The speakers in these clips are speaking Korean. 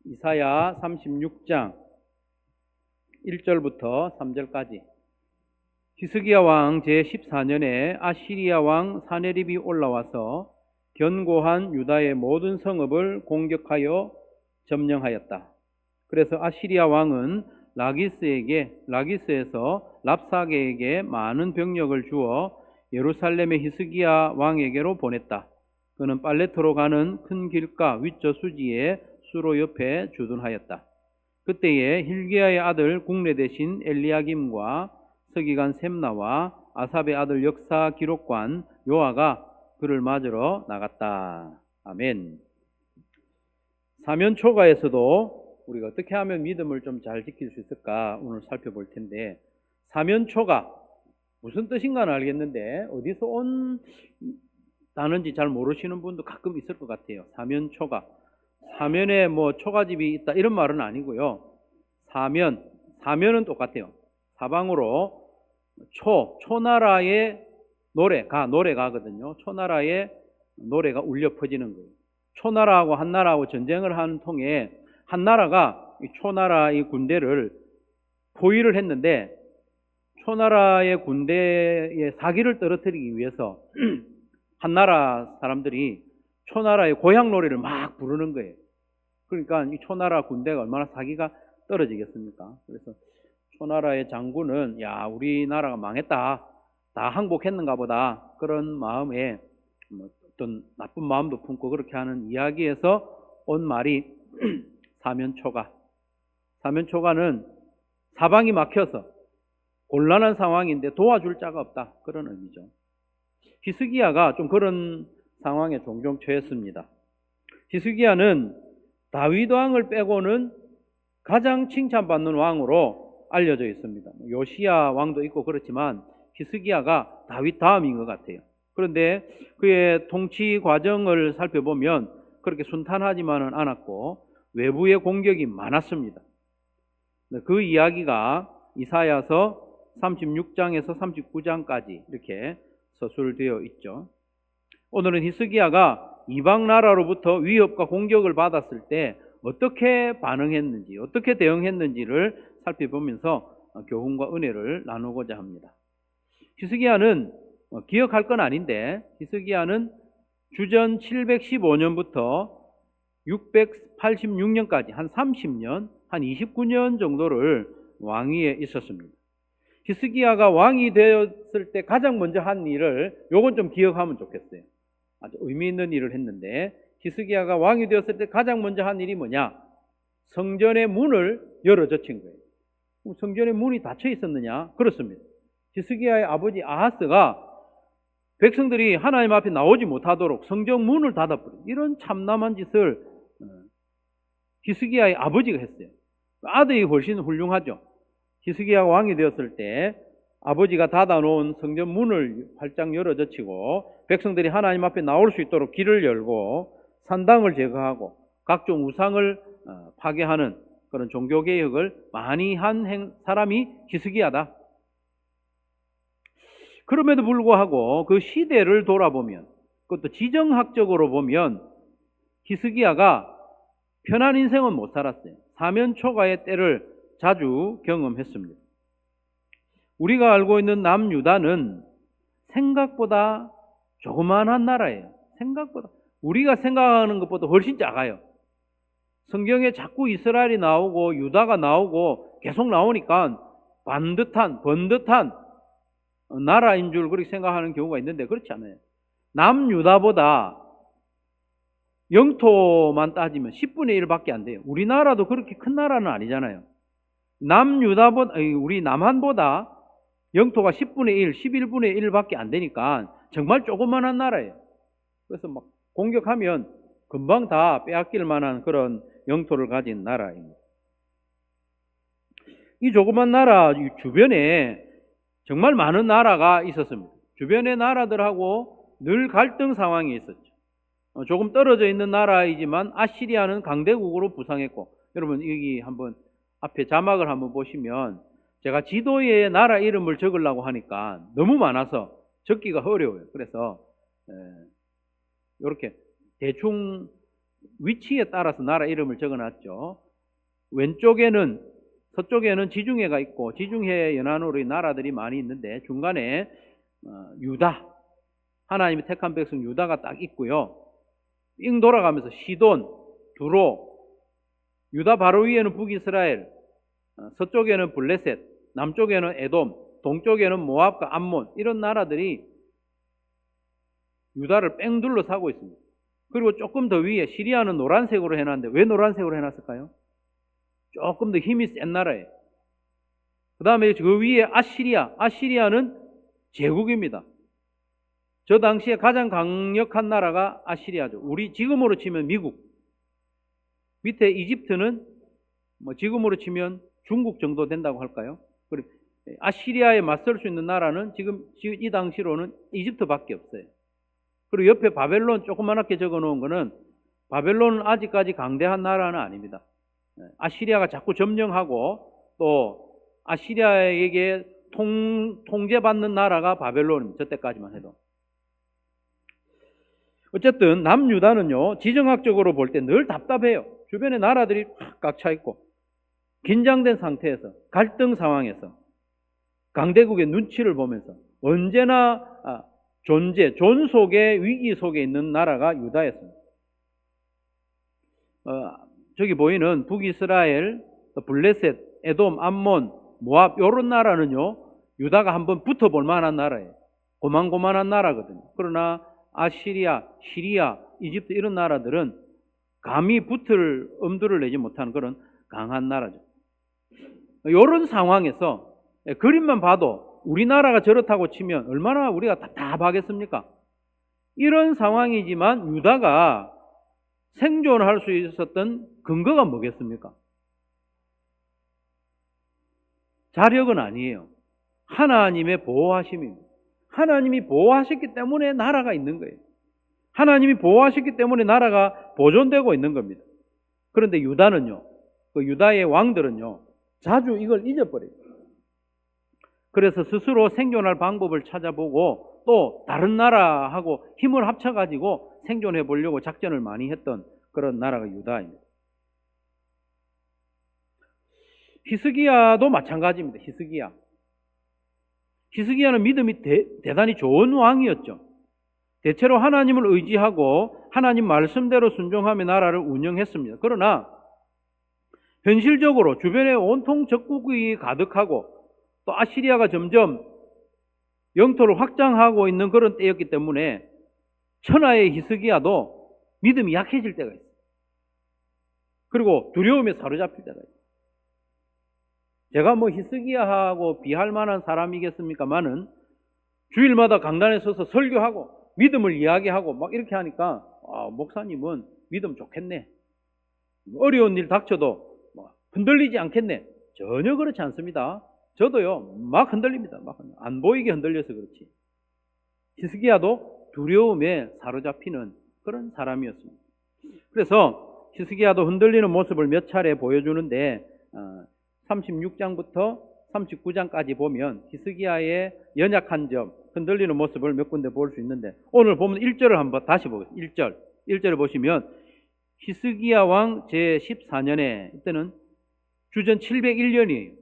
이사야 36장 1절부터 3절까지. 히스기야 왕 제14년에 아시리아 왕 사네립이 올라와서 견고한 유다의 모든 성읍을 공격하여 점령하였다. 그래서 아시리아 왕은 라기스에서 랍사게에게 많은 병력을 주어 예루살렘의 히스기야 왕에게로 보냈다. 그는 빨레트로 가는 큰 길가 윗저수지에 수로 옆에 주둔하였다. 그때에 hil기야의 아들 국내 대신 엘리야김과 서기관 셈나와 아삽의 아들 역사 기록관 요아가 그를 맞으러 나갔다. 아멘. 사면초가에서도 우리가 어떻게 하면 믿음을 좀 잘 지킬 수 있을까 오늘 살펴볼 텐데, 사면초가 무슨 뜻인가는 알겠는데 어디서 온 단어인지 잘 모르시는 분도 가끔 있을 것 같아요. 사면초가. 사면에 초가집이 있다 이런 말은 아니고요. 사면은 똑같아요. 사방으로 초나라의 노래가거든요. 초나라의 노래가 울려 퍼지는 거예요. 초나라하고 한나라하고 전쟁을 하는 통에 한나라가 이 초나라의 군대를 포위를 했는데, 초나라의 군대의 사기를 떨어뜨리기 위해서 한나라 사람들이 초나라의 고향 노래를 막 부르는 거예요. 그러니까 이 초나라 군대가 얼마나 사기가 떨어지겠습니까? 그래서 초나라의 장군은 우리나라가 망했다, 다 항복했는가 보다, 그런 마음에 어떤 나쁜 마음도 품고 그렇게 하는 이야기에서 온 말이 사면초가는 사방이 막혀서 곤란한 상황인데 도와줄 자가 없다, 그런 의미죠. 히스기야가 좀 그런 상황에 종종 처했습니다. 히스기야는 다윗 왕을 빼고는 가장 칭찬받는 왕으로 알려져 있습니다. 요시야 왕도 있고 그렇지만 히스기야가 다윗 다음인 것 같아요. 그런데 그의 통치 과정을 살펴보면 그렇게 순탄하지만은 않았고 외부의 공격이 많았습니다. 그 이야기가 이사야서 36장에서 39장까지 이렇게 서술되어 있죠. 오늘은 히스기야가 이방 나라로부터 위협과 공격을 받았을 때 어떻게 반응했는지, 어떻게 대응했는지를 살펴보면서 교훈과 은혜를 나누고자 합니다. 히스기야는 기억할 건 아닌데, 히스기야는 주전 715년부터 686년까지 한 30년, 한 29년 정도를 왕위에 있었습니다. 히스기야가 왕이 되었을 때 가장 먼저 한 일을 요건 좀 기억하면 좋겠어요. 아주 의미 있는 일을 했는데, 히스기야가 왕이 되었을 때 가장 먼저 한 일이 뭐냐? 성전의 문을 열어젖힌 거예요. 성전의 문이 닫혀 있었느냐? 그렇습니다. 히스기야의 아버지 아하스가 백성들이 하나님 앞에 나오지 못하도록 성전 문을 닫아버려요. 이런 참남한 짓을 히스기야의 아버지가 했어요. 아들이 훨씬 훌륭하죠. 히스기야가 왕이 되었을 때 아버지가 닫아놓은 성전 문을 활짝 열어젖히고 백성들이 하나님 앞에 나올 수 있도록 길을 열고 산당을 제거하고 각종 우상을 파괴하는 그런 종교개혁을 많이 한 사람이 히스기야다. 그럼에도 불구하고 그 시대를 돌아보면, 그것도 지정학적으로 보면 히스기야가 편한 인생은 못 살았어요. 사면초가의 때를 자주 경험했습니다. 우리가 알고 있는 남유다는 생각보다 조그만한 나라예요. 생각보다 우리가 생각하는 것보다 훨씬 작아요. 성경에 자꾸 이스라엘이 나오고 유다가 나오고 계속 나오니까 번듯한 나라인 줄 그렇게 생각하는 경우가 있는데 그렇지 않아요. 남유다보다 영토만 따지면 10분의 1밖에 안 돼요. 우리나라도 그렇게 큰 나라는 아니잖아요. 우리 남한보다 영토가 10분의 1, 11분의 1밖에 안 되니까 정말 조그만한 나라예요. 그래서 막 공격하면 금방 다 빼앗길 만한 그런 영토를 가진 나라입니다. 이 조그만 나라 주변에 정말 많은 나라가 있었습니다. 주변의 나라들하고 늘 갈등 상황이 있었죠. 조금 떨어져 있는 나라이지만 아시리아는 강대국으로 부상했고, 여러분 여기 한번 앞에 자막을 한번 보시면 제가 지도에 나라 이름을 적으려고 하니까 너무 많아서 적기가 어려워요. 그래서 이렇게 대충 위치에 따라서 나라 이름을 적어놨죠. 왼쪽에는 서쪽에는 지중해가 있고 지중해 연안으로 나라들이 많이 있는데 중간에 유다, 하나님이 택한 백성 유다가 딱 있고요. 빙 돌아가면서 시돈, 두로, 유다 바로 위에는 북이스라엘, 서쪽에는 블레셋, 남쪽에는 에돔, 동쪽에는 모압과 암몬, 이런 나라들이 유다를 뺑 둘러싸고 있습니다. 그리고 조금 더 위에 시리아는 노란색으로 해놨는데 왜 노란색으로 해놨을까요? 조금 더 힘이 센 나라예요. 그 다음에 그 위에 아시리아는 제국입니다. 저 당시에 가장 강력한 나라가 아시리아죠. 우리 지금으로 치면 미국. 밑에 이집트는 뭐 지금으로 치면 중국 정도 된다고 할까요? 그리고 아시리아에 맞설 수 있는 나라는 지금 이 당시로는 이집트밖에 없어요. 그리고 옆에 바벨론 조그맣게 적어 놓은 거는 바벨론은 아직까지 강대한 나라는 아닙니다. 아시리아가 자꾸 점령하고 또 아시리아에게 통제받는 나라가 바벨론입니다. 저때까지만 해도. 어쨌든 남유다는요, 지정학적으로 볼 때 늘 답답해요. 주변에 나라들이 꽉 차 있고 긴장된 상태에서, 갈등 상황에서, 강대국의 눈치를 보면서 언제나 존 속의 위기 속에 있는 나라가 유다였습니다. 저기 보이는 북이스라엘, 블레셋, 에돔, 암몬, 모압 이런 나라는요, 유다가 한번 붙어볼 만한 나라예요. 고만고만한 나라거든요. 그러나 아시리아, 시리아, 이집트 이런 나라들은 감히 붙을 엄두를 내지 못하는 그런 강한 나라죠. 이런 상황에서 그림만 봐도 우리나라가 저렇다고 치면 얼마나 우리가 답답하겠습니까? 이런 상황이지만 유다가 생존할 수 있었던 근거가 뭐겠습니까? 자력은 아니에요. 하나님의 보호하심입니다. 하나님이 보호하셨기 때문에 나라가 있는 거예요. 하나님이 보호하셨기 때문에 나라가 보존되고 있는 겁니다. 그런데 유다는요, 그 유다의 왕들은요, 자주 이걸 잊어버려요. 그래서 스스로 생존할 방법을 찾아보고 또 다른 나라하고 힘을 합쳐가지고 생존해 보려고 작전을 많이 했던 그런 나라가 유다입니다. 히스기야도 마찬가지입니다. 히스기야는 믿음이 대단히 좋은 왕이었죠. 대체로 하나님을 의지하고 하나님 말씀대로 순종하며 나라를 운영했습니다. 그러나 현실적으로 주변에 온통 적국이 가득하고 또 아시리아가 점점 영토를 확장하고 있는 그런 때였기 때문에 천하의 히스기야도 믿음이 약해질 때가 있어요. 그리고 두려움에 사로잡힐 때가 있어요. 제가 뭐 히스기야하고 비할 만한 사람이겠습니까마는 주일마다 강단에 서서 설교하고 믿음을 이야기하고 막 이렇게 하니까 목사님은 믿음 좋겠네. 어려운 일 닥쳐도 흔들리지 않겠네. 전혀 그렇지 않습니다. 저도요 막 흔들립니다. 막 안 보이게 흔들려서 그렇지. 히스기야도 두려움에 사로잡히는 그런 사람이었습니다. 그래서 히스기야도 흔들리는 모습을 몇 차례 보여주는데 36장부터 39장까지 보면 히스기야의 연약한 점, 흔들리는 모습을 몇 군데 볼 수 있는데 오늘 보면 1절을 한번 다시 보겠습니다. 1절을 보시면 히스기야 왕 제14년에 이때는 주전 701년이에요.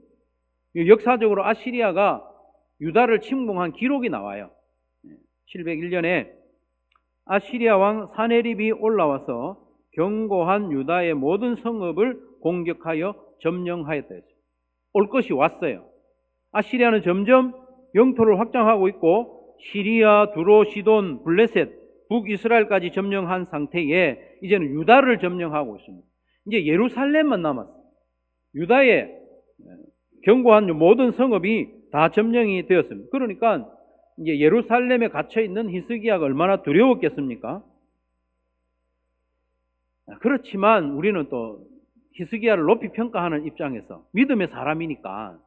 역사적으로 아시리아가 유다를 침공한 기록이 나와요. 701년에 아시리아 왕 사네립이 올라와서 견고한 유다의 모든 성읍을 공격하여 점령하였다 했어요. 올 것이 왔어요. 아시리아는 점점 영토를 확장하고 있고 시리아, 두로, 시돈, 블레셋, 북이스라엘까지 점령한 상태에 이제는 유다를 점령하고 있습니다. 이제 예루살렘만 남았어요. 유다의 견고한 모든 성읍이 다 점령이 되었습니다. 그러니까 이제 예루살렘에 갇혀 있는 히스기야가 얼마나 두려웠겠습니까? 그렇지만 우리는 또 히스기야를 높이 평가하는 입장에서 믿음의 사람이니까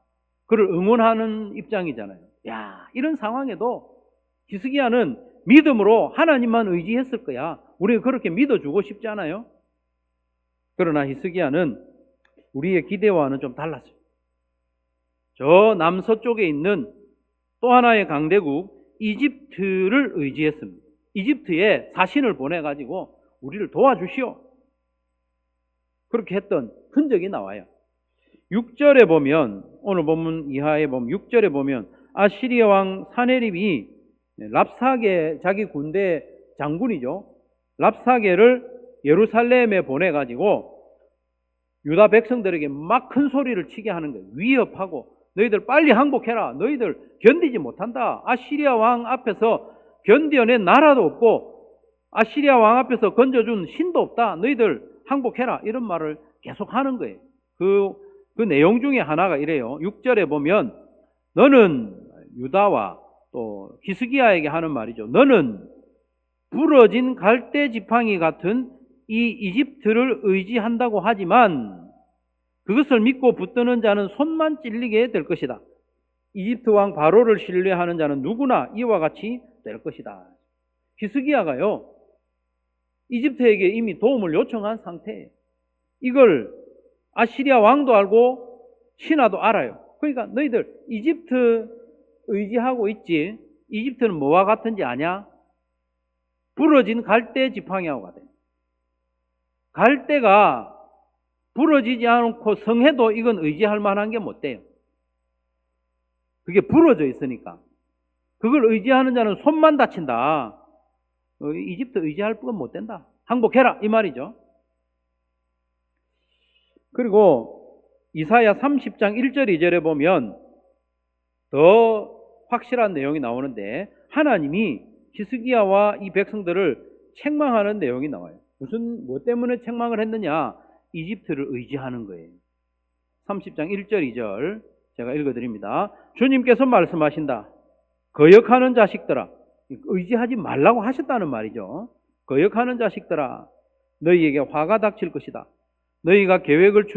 그를 응원하는 입장이잖아요. 야, 이런 상황에도 히스기야는 믿음으로 하나님만 의지했을 거야. 우리가 그렇게 믿어주고 싶지 않아요? 그러나 히스기야는 우리의 기대와는 좀 달랐어요. 저 남서쪽에 있는 또 하나의 강대국 이집트를 의지했습니다. 이집트에 사신을 보내가지고 우리를 도와주시오. 그렇게 했던 흔적이 나와요. 6절에 보면, 오늘 본문 이하에 보면 6절에 보면 아시리아 왕 사네립이 랍사게, 자기 군대 장군이죠, 랍사게를 예루살렘에 보내가지고 유다 백성들에게 막 큰 소리를 치게 하는 거예요. 위협하고, 너희들 빨리 항복해라. 너희들 견디지 못한다. 아시리아 왕 앞에서 견뎌낸 나라도 없고 아시리아 왕 앞에서 건져준 신도 없다. 너희들 항복해라. 이런 말을 계속 하는 거예요. 그 내용 중에 하나가 이래요. 6절에 보면 너는, 유다와 또 히스기야에게 하는 말이죠, 너는 부러진 갈대 지팡이 같은 이 이집트를 의지한다고 하지만 그것을 믿고 붙드는 자는 손만 찔리게 될 것이다. 이집트 왕 바로를 신뢰하는 자는 누구나 이와 같이 될 것이다. 히스기야가요, 이집트에게 이미 도움을 요청한 상태예요. 이걸 아시리아 왕도 알고 신하도 알아요. 그러니까 너희들 이집트 의지하고 있지, 이집트는 뭐와 같은지 아냐? 부러진 갈대 지팡이하고 같아요. 갈대가 부러지지 않고 성해도 이건 의지할 만한 게 못 돼요. 그게 부러져 있으니까. 그걸 의지하는 자는 손만 다친다. 이집트 의지할 건 못 된다. 항복해라, 이 말이죠. 그리고 이사야 30장 1절 2절에 보면 더 확실한 내용이 나오는데, 하나님이 히스기야와 이 백성들을 책망하는 내용이 나와요. 뭐 때문에 책망을 했느냐? 이집트를 의지하는 거예요. 30장 1절 2절 제가 읽어드립니다. 주님께서 말씀하신다. 거역하는 자식들아, 의지하지 말라고 하셨다는 말이죠. 거역하는 자식들아, 너희에게 화가 닥칠 것이다. 너희가 계획을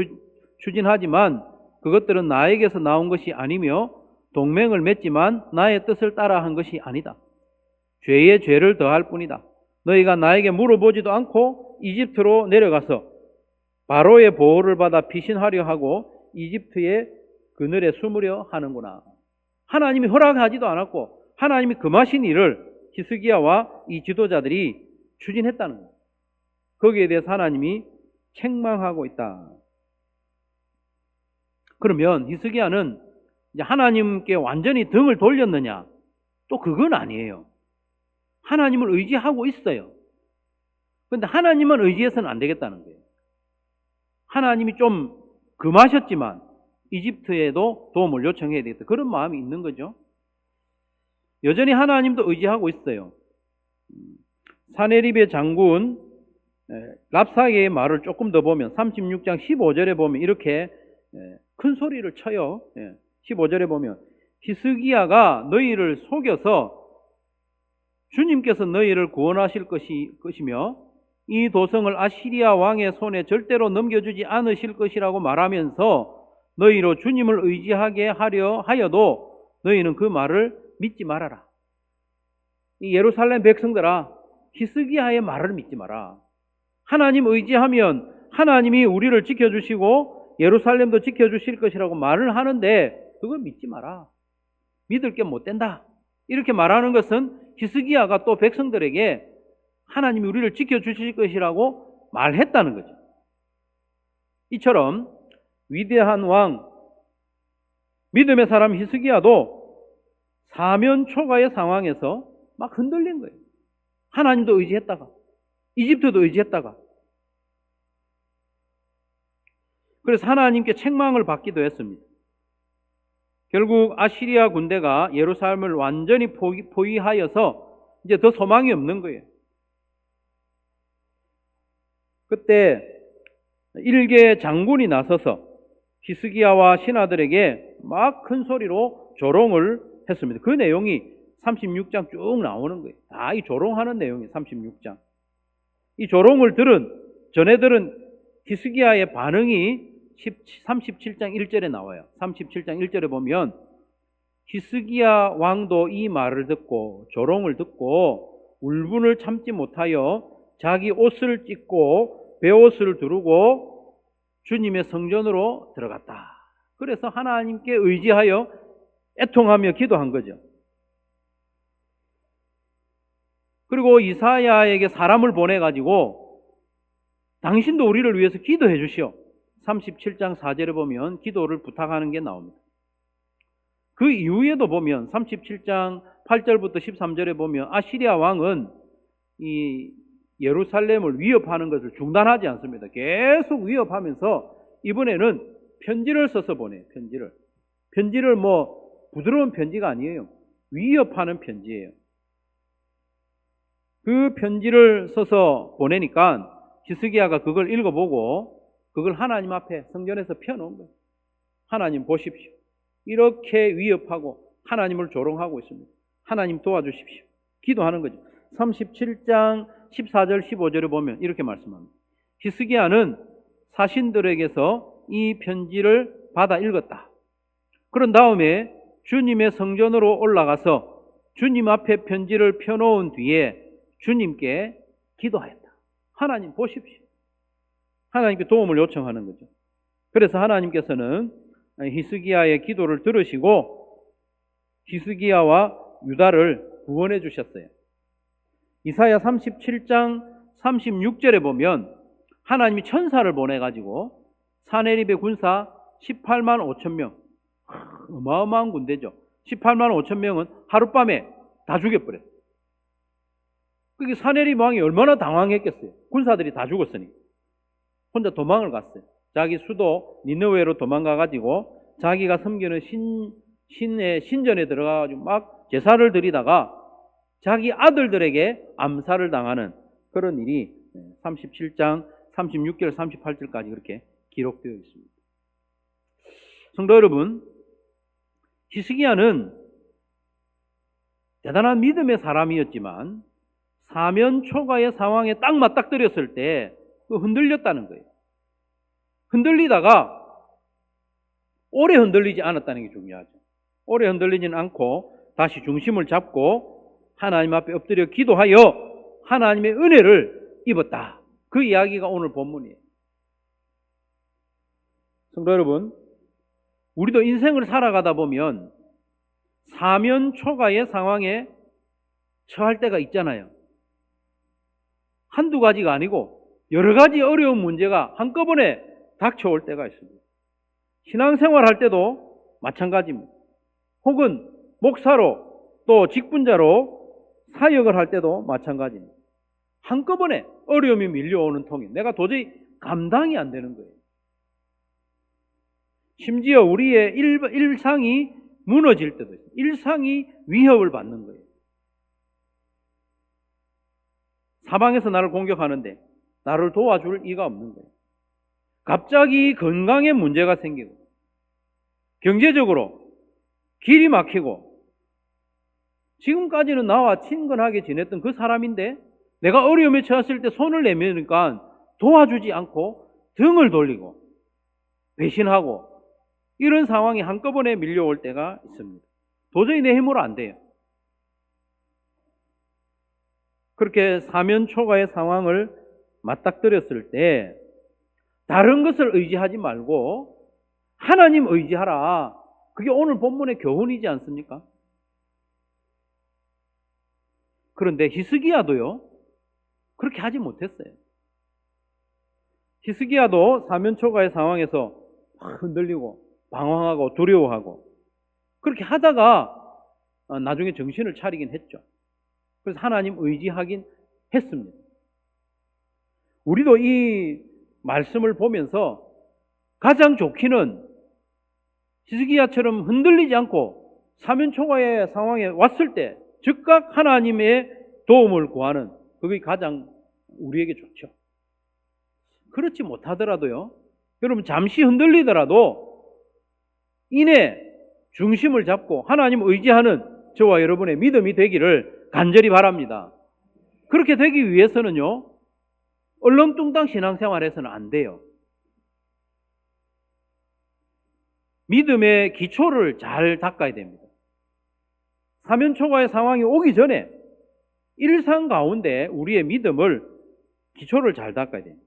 추진하지만 그것들은 나에게서 나온 것이 아니며 동맹을 맺지만 나의 뜻을 따라 한 것이 아니다. 죄에 죄를 더할 뿐이다. 너희가 나에게 물어보지도 않고 이집트로 내려가서 바로의 보호를 받아 피신하려 하고 이집트의 그늘에 숨으려 하는구나. 하나님이 허락하지도 않았고 하나님이 금하신 일을 히스기야와 이 지도자들이 추진했다는 거예요. 거기에 대해서 하나님이 책망하고 있다. 그러면 히스기야는 이제 하나님께 완전히 등을 돌렸느냐? 또 그건 아니에요. 하나님을 의지하고 있어요. 그런데 하나님만 의지해서는 안 되겠다는 거예요. 하나님이 좀 금하셨지만 이집트에도 도움을 요청해야 되겠다, 그런 마음이 있는 거죠. 여전히 하나님도 의지하고 있어요. 사네립의 장군 랍사게의 말을 조금 더 보면 36장 15절에 보면 이렇게 큰 소리를 쳐요. 15절에 보면 히스기야가 너희를 속여서 주님께서 너희를 구원하실 것이며 이 도성을 아시리아 왕의 손에 절대로 넘겨주지 않으실 것이라고 말하면서 너희로 주님을 의지하게 하려 하여도 너희는 그 말을 믿지 말아라. 이 예루살렘 백성들아, 히스기야의 말을 믿지 마라. 하나님 의지하면 하나님이 우리를 지켜주시고 예루살렘도 지켜주실 것이라고 말을 하는데 그걸 믿지 마라. 믿을 게 못 된다. 이렇게 말하는 것은 히스기야가 또 백성들에게 하나님이 우리를 지켜주실 것이라고 말했다는 거죠. 이처럼 위대한 왕, 믿음의 사람 히스기야도 사면 초가의 상황에서 막 흔들린 거예요. 하나님도 의지했다가 이집트도 의지했다가, 그래서 하나님께 책망을 받기도 했습니다. 결국 아시리아 군대가 예루살렘을 완전히 포위하여서 이제 더 소망이 없는 거예요. 그때 일개 장군이 나서서 히스기야와 신하들에게 막 큰 소리로 조롱을 했습니다. 그 내용이 36장 쭉 나오는 거예요. 다 이 조롱하는 내용이 36장. 이 조롱을 전에 들은 히스기야의 반응이 37장 1절에 나와요. 37장 1절에 보면 히스기야 왕도 이 말을 듣고 조롱을 듣고 울분을 참지 못하여 자기 옷을 찢고 베옷을 두르고 주님의 성전으로 들어갔다. 그래서 하나님께 의지하여 애통하며 기도한 거죠. 그리고 이사야에게 사람을 보내가지고 당신도 우리를 위해서 기도해 주시오. 37장 4절에 보면 기도를 부탁하는 게 나옵니다. 그 이후에도 보면 37장 8절부터 13절에 보면 아시리아 왕은 이 예루살렘을 위협하는 것을 중단하지 않습니다. 계속 위협하면서 이번에는 편지를 써서 보내요. 편지를 뭐 부드러운 편지가 아니에요. 위협하는 편지예요. 그 편지를 써서 보내니까 히스기야가 그걸 읽어보고 그걸 하나님 앞에 성전에서 펴놓은 거예요. 하나님 보십시오. 이렇게 위협하고 하나님을 조롱하고 있습니다. 하나님 도와주십시오. 기도하는 거죠. 37장 14절 15절에 보면 이렇게 말씀합니다. 히스기야는 사신들에게서 이 편지를 받아 읽었다. 그런 다음에 주님의 성전으로 올라가서 주님 앞에 편지를 펴놓은 뒤에 주님께 기도하였다. 하나님 보십시오. 하나님께 도움을 요청하는 거죠. 그래서 하나님께서는 히스기야의 기도를 들으시고 히스기야와 유다를 구원해 주셨어요. 이사야 37장 36절에 보면 하나님이 천사를 보내가지고 사네립의 군사 18만 5천 명, 어마어마한 군대죠. 18만 5천 명은 하룻밤에 다 죽여버려요. 그게 사네립 왕이 얼마나 당황했겠어요. 군사들이 다 죽었으니 혼자 도망을 갔어요. 자기 수도 니느웨로 도망가가지고 자기가 섬기는 신의 신전에 들어가가지고 막 제사를 드리다가 자기 아들들에게 암살을 당하는 그런 일이 37장 36절 38절까지 그렇게 기록되어 있습니다. 성도 여러분, 히스기야는 대단한 믿음의 사람이었지만 사면 초가의 상황에 딱 맞닥뜨렸을 때 흔들렸다는 거예요. 흔들리다가 오래 흔들리지 않았다는 게 중요하죠. 오래 흔들리지는 않고 다시 중심을 잡고 하나님 앞에 엎드려 기도하여 하나님의 은혜를 입었다. 그 이야기가 오늘 본문이에요. 성도 여러분, 우리도 인생을 살아가다 보면 사면 초가의 상황에 처할 때가 있잖아요. 한두 가지가 아니고 여러 가지 어려운 문제가 한꺼번에 닥쳐올 때가 있습니다. 신앙생활 할 때도 마찬가지입니다. 혹은 목사로 또 직분자로 사역을 할 때도 마찬가지입니다. 한꺼번에 어려움이 밀려오는 통에 내가 도저히 감당이 안 되는 거예요. 심지어 우리의 일상이 무너질 때도 있어요. 일상이 위협을 받는 거예요. 사방에서 나를 공격하는데 나를 도와줄 이가 없는 거예요. 갑자기 건강에 문제가 생기고 경제적으로 길이 막히고 지금까지는 나와 친근하게 지냈던 그 사람인데 내가 어려움에 처했을 때 손을 내미니까 도와주지 않고 등을 돌리고 배신하고 이런 상황이 한꺼번에 밀려올 때가 있습니다. 도저히 내 힘으로 안 돼요. 그렇게 사면 초가의 상황을 맞닥뜨렸을 때 다른 것을 의지하지 말고 하나님 의지하라. 그게 오늘 본문의 교훈이지 않습니까? 그런데 히스기야도요, 그렇게 하지 못했어요. 히스기야도 사면 초가의 상황에서 흔들리고 방황하고 두려워하고 그렇게 하다가 나중에 정신을 차리긴 했죠. 그래서 하나님 의지하긴 했습니다. 우리도 이 말씀을 보면서 가장 좋기는 히스기야처럼 흔들리지 않고 사면 초가의 상황에 왔을 때 즉각 하나님의 도움을 구하는 그게 가장 우리에게 좋죠. 그렇지 못하더라도요, 여러분 잠시 흔들리더라도 이내 중심을 잡고 하나님 의지하는 저와 여러분의 믿음이 되기를 간절히 바랍니다. 그렇게 되기 위해서는요, 얼렁뚱땅 신앙생활에서는 안 돼요. 믿음의 기초를 잘 닦아야 됩니다. 사면 초가의 상황이 오기 전에 일상 가운데 우리의 믿음을 기초를 잘 닦아야 됩니다.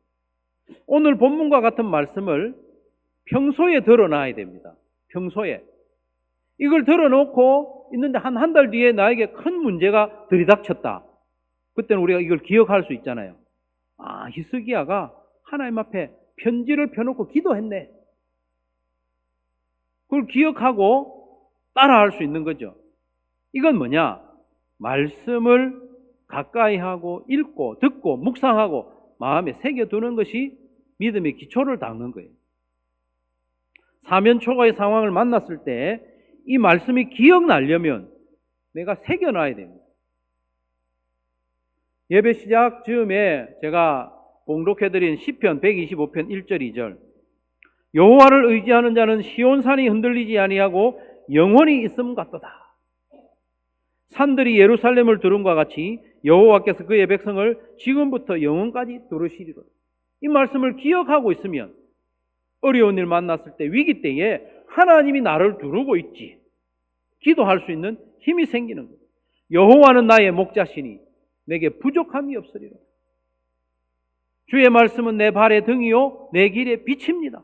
오늘 본문과 같은 말씀을 평소에 드러놔야 됩니다. 평소에. 이걸 들어놓고 있는데 한 달 뒤에 나에게 큰 문제가 들이닥쳤다. 그때는 우리가 이걸 기억할 수 있잖아요. 아, 히스기야가 하나님 앞에 편지를 펴놓고 기도했네. 그걸 기억하고 따라할 수 있는 거죠. 이건 뭐냐? 말씀을 가까이 하고 읽고 듣고 묵상하고 마음에 새겨두는 것이 믿음의 기초를 닦는 거예요. 사면초가의 상황을 만났을 때 이 말씀이 기억나려면 내가 새겨놔야 됩니다. 예배 시작 즈음에 제가 봉독해드린 시편 125편 1절 2절, 여호와를 의지하는 자는 시온산이 흔들리지 아니하고 영원히 있음 같도다. 산들이 예루살렘을 두름과 같이 여호와께서 그의 백성을 지금부터 영원까지 두르시리로다. 이 말씀을 기억하고 있으면 어려운 일 만났을 때, 위기 때에 하나님이 나를 두르고 있지, 기도할 수 있는 힘이 생기는 거예요. 여호와는 나의 목자시니 내게 부족함이 없으리라. 주의 말씀은 내 발의 등이요 내 길의 빛입니다.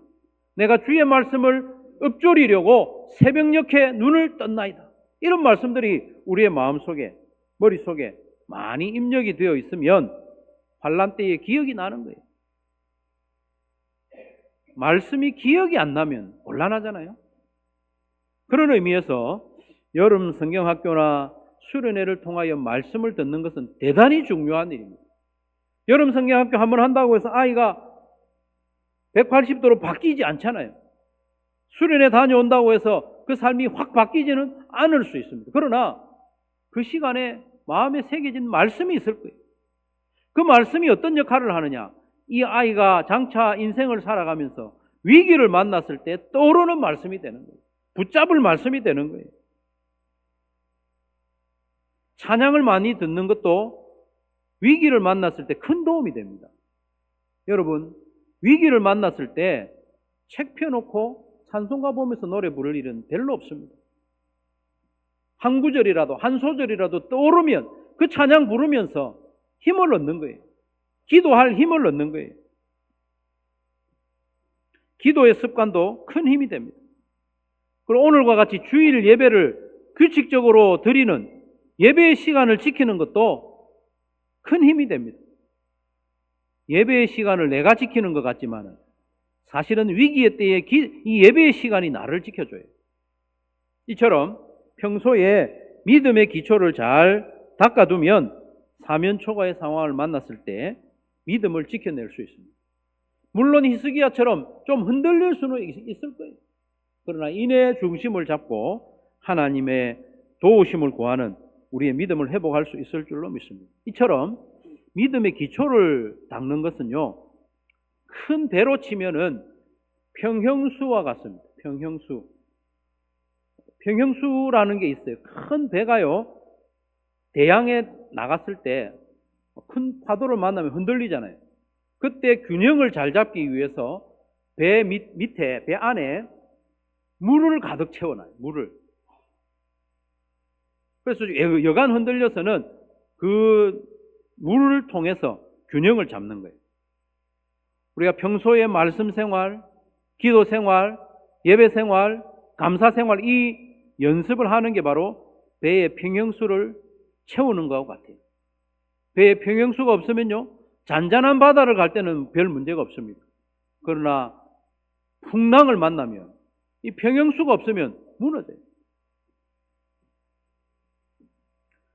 내가 주의 말씀을 읊조리려고 새벽녘에 눈을 떴나이다. 이런 말씀들이 우리의 마음속에, 머릿속에 많이 입력이 되어 있으면 환난 때에 기억이 나는 거예요. 말씀이 기억이 안 나면 곤란하잖아요. 그런 의미에서 여름 성경학교나 수련회를 통하여 말씀을 듣는 것은 대단히 중요한 일입니다. 여름 성경학교 한번 한다고 해서 아이가 180도로 바뀌지 않잖아요. 수련회 다녀온다고 해서 그 삶이 확 바뀌지는 않을 수 있습니다. 그러나 그 시간에 마음에 새겨진 말씀이 있을 거예요. 그 말씀이 어떤 역할을 하느냐? 이 아이가 장차 인생을 살아가면서 위기를 만났을 때 떠오르는 말씀이 되는 거예요. 붙잡을 말씀이 되는 거예요. 찬양을 많이 듣는 것도 위기를 만났을 때 큰 도움이 됩니다. 여러분, 위기를 만났을 때 책 펴놓고 찬송가 보면서 노래 부를 일은 별로 없습니다. 한 구절이라도, 한 소절이라도 떠오르면 그 찬양 부르면서 힘을 얻는 거예요. 기도할 힘을 얻는 거예요. 기도의 습관도 큰 힘이 됩니다. 그리고 오늘과 같이 주일 예배를 규칙적으로 드리는 예배의 시간을 지키는 것도 큰 힘이 됩니다. 예배의 시간을 내가 지키는 것 같지만 사실은 위기의 때에 이 예배의 시간이 나를 지켜줘요. 이처럼 평소에 믿음의 기초를 잘 닦아두면 사면초가의 상황을 만났을 때 믿음을 지켜낼 수 있습니다. 물론 히스기야처럼 좀 흔들릴 수는 있을 거예요. 그러나 인의 중심을 잡고 하나님의 도우심을 구하는 우리의 믿음을 회복할 수 있을 줄로 믿습니다. 이처럼 믿음의 기초를 닦는 것은요, 큰 배로 치면은 평형수와 같습니다. 평형수라는 게 있어요. 큰 배가요, 대양에 나갔을 때 큰 파도를 만나면 흔들리잖아요. 그때 균형을 잘 잡기 위해서 배 밑에, 배 안에 물을 가득 채워놔요. 물을. 그래서 여간 흔들려서는 그 물을 통해서 균형을 잡는 거예요. 우리가 평소에 말씀 생활, 기도 생활, 예배 생활, 감사 생활, 이 연습을 하는 게 바로 배의 평형수를 채우는 것과 같아요. 배에 평형수가 없으면요, 잔잔한 바다를 갈 때는 별 문제가 없습니다. 그러나 풍랑을 만나면 이 평형수가 없으면 무너져요.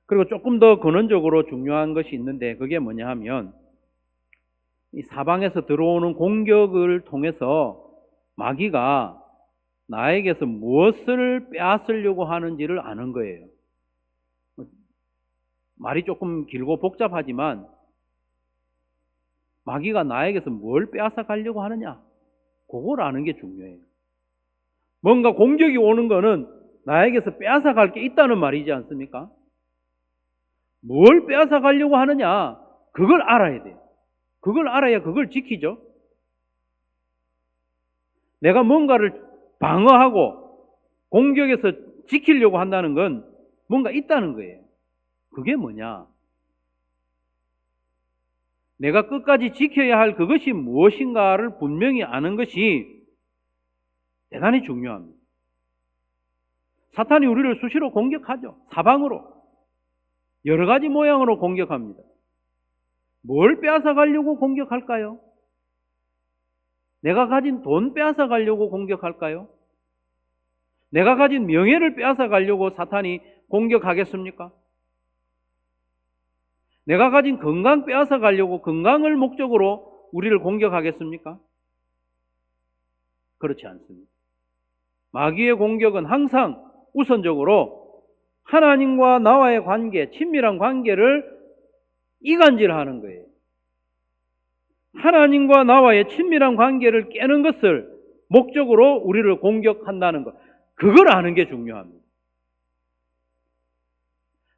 그리고 조금 더 근원적으로 중요한 것이 있는데 그게 뭐냐 하면 이 사방에서 들어오는 공격을 통해서 마귀가 나에게서 무엇을 빼앗으려고 하는지를 아는 거예요. 말이 조금 길고 복잡하지만 마귀가 나에게서 뭘 빼앗아 가려고 하느냐, 그걸 아는 게 중요해요. 뭔가 공격이 오는 거는 나에게서 빼앗아 갈 게 있다는 말이지 않습니까? 뭘 빼앗아 가려고 하느냐, 그걸 알아야 돼요. 그걸 알아야 그걸 지키죠. 내가 뭔가를 방어하고 공격에서 지키려고 한다는 건 뭔가 있다는 거예요. 그게 뭐냐? 내가 끝까지 지켜야 할 그것이 무엇인가를 분명히 아는 것이 대단히 중요합니다. 사탄이 우리를 수시로 공격하죠. 사방으로. 여러 가지 모양으로 공격합니다. 뭘 빼앗아 가려고 공격할까요? 내가 가진 돈 빼앗아 가려고 공격할까요? 내가 가진 명예를 빼앗아 가려고 사탄이 공격하겠습니까? 내가 가진 건강 빼앗아 가려고 건강을 목적으로 우리를 공격하겠습니까? 그렇지 않습니다. 마귀의 공격은 항상 우선적으로 하나님과 나와의 관계, 친밀한 관계를 이간질하는 거예요. 하나님과 나와의 친밀한 관계를 깨는 것을 목적으로 우리를 공격한다는 것. 그걸 아는 게 중요합니다.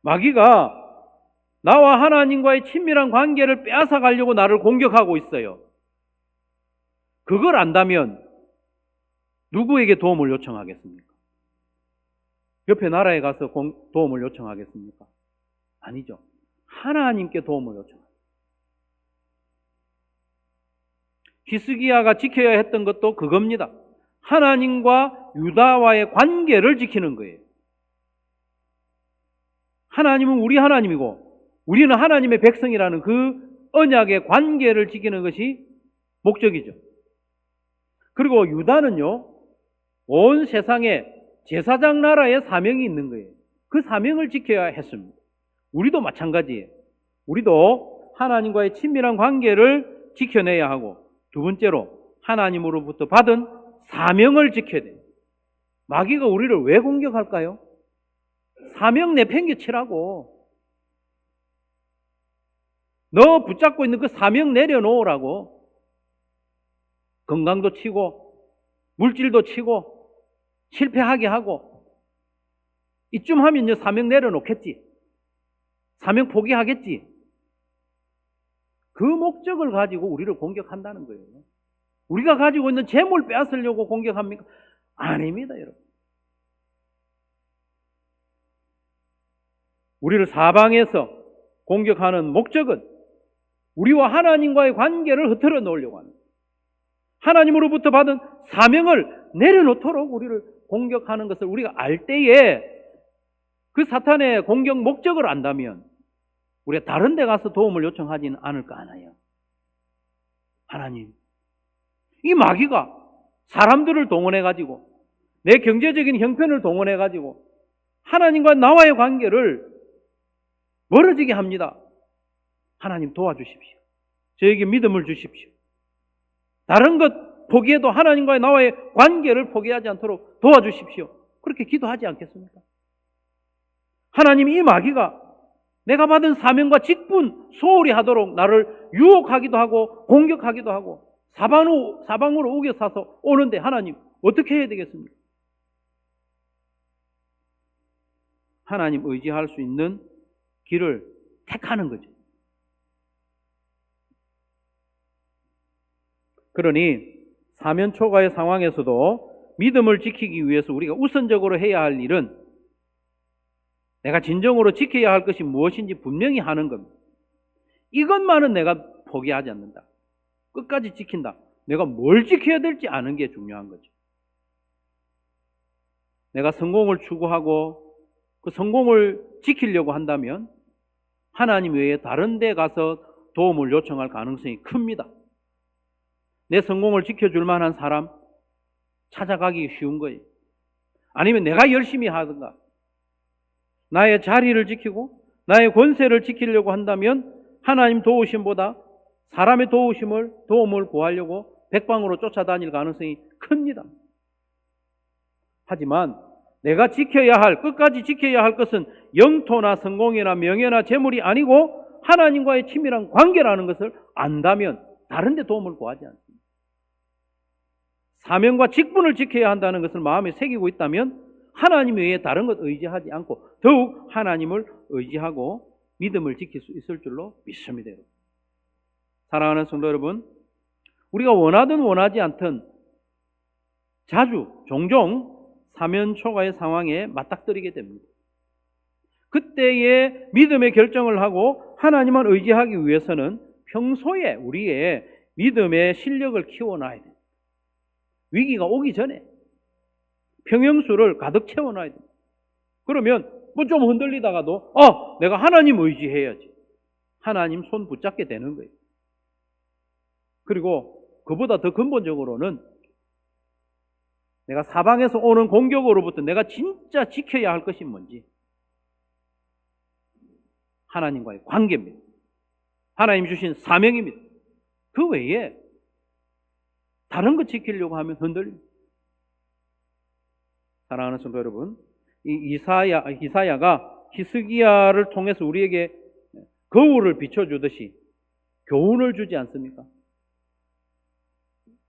마귀가 나와 하나님과의 친밀한 관계를 빼앗아 가려고 나를 공격하고 있어요. 그걸 안다면 누구에게 도움을 요청하겠습니까? 옆에 나라에 가서 도움을 요청하겠습니까? 아니죠. 하나님께 도움을 요청합니다. 히스기야가 지켜야 했던 것도 그겁니다. 하나님과 유다와의 관계를 지키는 거예요. 하나님은 우리 하나님이고 우리는 하나님의 백성이라는 그 언약의 관계를 지키는 것이 목적이죠. 그리고 유다는요, 온 세상에 제사장 나라의 사명이 있는 거예요. 그 사명을 지켜야 했습니다. 우리도 마찬가지예요. 우리도 하나님과의 친밀한 관계를 지켜내야 하고, 두 번째로 하나님으로부터 받은 사명을 지켜야 돼요. 마귀가 우리를 왜 공격할까요? 사명 내팽개치라고. 너 붙잡고 있는 그 사명 내려놓으라고. 건강도 치고 물질도 치고 실패하게 하고, 이쯤 하면 이제 사명 내려놓겠지. 사명 포기하겠지. 그 목적을 가지고 우리를 공격한다는 거예요. 우리가 가지고 있는 재물 빼앗으려고 공격합니까? 아닙니다, 여러분. 우리를 사방에서 공격하는 목적은 우리와 하나님과의 관계를 흐트러 놓으려고 하는 거예요. 하나님으로부터 받은 사명을 내려놓도록 우리를 공격하는 것을 우리가 알 때에 그 사탄의 공격 목적을 안다면 우리가 다른 데 가서 도움을 요청하지는 않을까 하나요? 하나님, 이 마귀가 사람들을 동원해가지고 내 경제적인 형편을 동원해가지고 하나님과 나와의 관계를 멀어지게 합니다. 하나님 도와주십시오. 저에게 믿음을 주십시오. 다른 것 포기해도 하나님과 나와의 관계를 포기하지 않도록 도와주십시오. 그렇게 기도하지 않겠습니까? 하나님, 이 마귀가 내가 받은 사명과 직분 소홀히 하도록 나를 유혹하기도 하고 공격하기도 하고 사방으로 우겨싸서 오는데 하나님 어떻게 해야 되겠습니까? 하나님 의지할 수 있는 길을 택하는 거죠. 그러니 사면초가의 상황에서도 믿음을 지키기 위해서 우리가 우선적으로 해야 할 일은 내가 진정으로 지켜야 할 것이 무엇인지 분명히 하는 겁니다. 이것만은 내가 포기하지 않는다. 끝까지 지킨다. 내가 뭘 지켜야 될지 아는 게 중요한 거죠. 내가 성공을 추구하고 그 성공을 지키려고 한다면 하나님 외에 다른 데 가서 도움을 요청할 가능성이 큽니다. 내 성공을 지켜줄 만한 사람 찾아가기 쉬운 거예요. 아니면 내가 열심히 하든가 나의 자리를 지키고 나의 권세를 지키려고 한다면 하나님 도우심보다 사람의 도움을 구하려고 백방으로 쫓아다닐 가능성이 큽니다. 하지만 내가 끝까지 지켜야 할 것은 영토나 성공이나 명예나 재물이 아니고 하나님과의 친밀한 관계라는 것을 안다면 다른 데 도움을 구하지 않습니다. 사명과 직분을 지켜야 한다는 것을 마음에 새기고 있다면 하나님 외에 다른 것 의지하지 않고 더욱 하나님을 의지하고 믿음을 지킬 수 있을 줄로 믿습니다. 사랑하는 성도 여러분, 우리가 원하든 원하지 않든 종종 사면초가의 상황에 맞닥뜨리게 됩니다. 그때의 믿음의 결정을 하고 하나님만 의지하기 위해서는 평소에 우리의 믿음의 실력을 키워놔야 돼요. 위기가 오기 전에 평형수를 가득 채워놔야 돼요. 그러면 좀 흔들리다가도 내가 하나님 의지해야지. 하나님 손 붙잡게 되는 거예요. 그리고 그보다 더 근본적으로는 내가 사방에서 오는 공격으로부터 내가 진짜 지켜야 할 것이 뭔지, 하나님과의 관계입니다. 하나님 주신 사명입니다. 그 외에 다른 거 지키려고 하면 흔들립니다. 사랑하는 성도 여러분, 이 이사야가 히스기야를 통해서 우리에게 거울을 비춰주듯이 교훈을 주지 않습니까?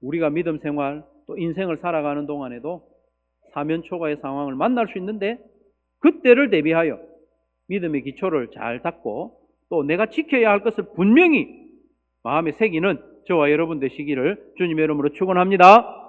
우리가 믿음 생활 또 인생을 살아가는 동안에도 사면초가의 상황을 만날 수 있는데, 그때를 대비하여 믿음의 기초를 잘 닦고 또 내가 지켜야 할 것을 분명히 마음에 새기는 저와 여러분 되시기를 주님의 이름으로 축원합니다.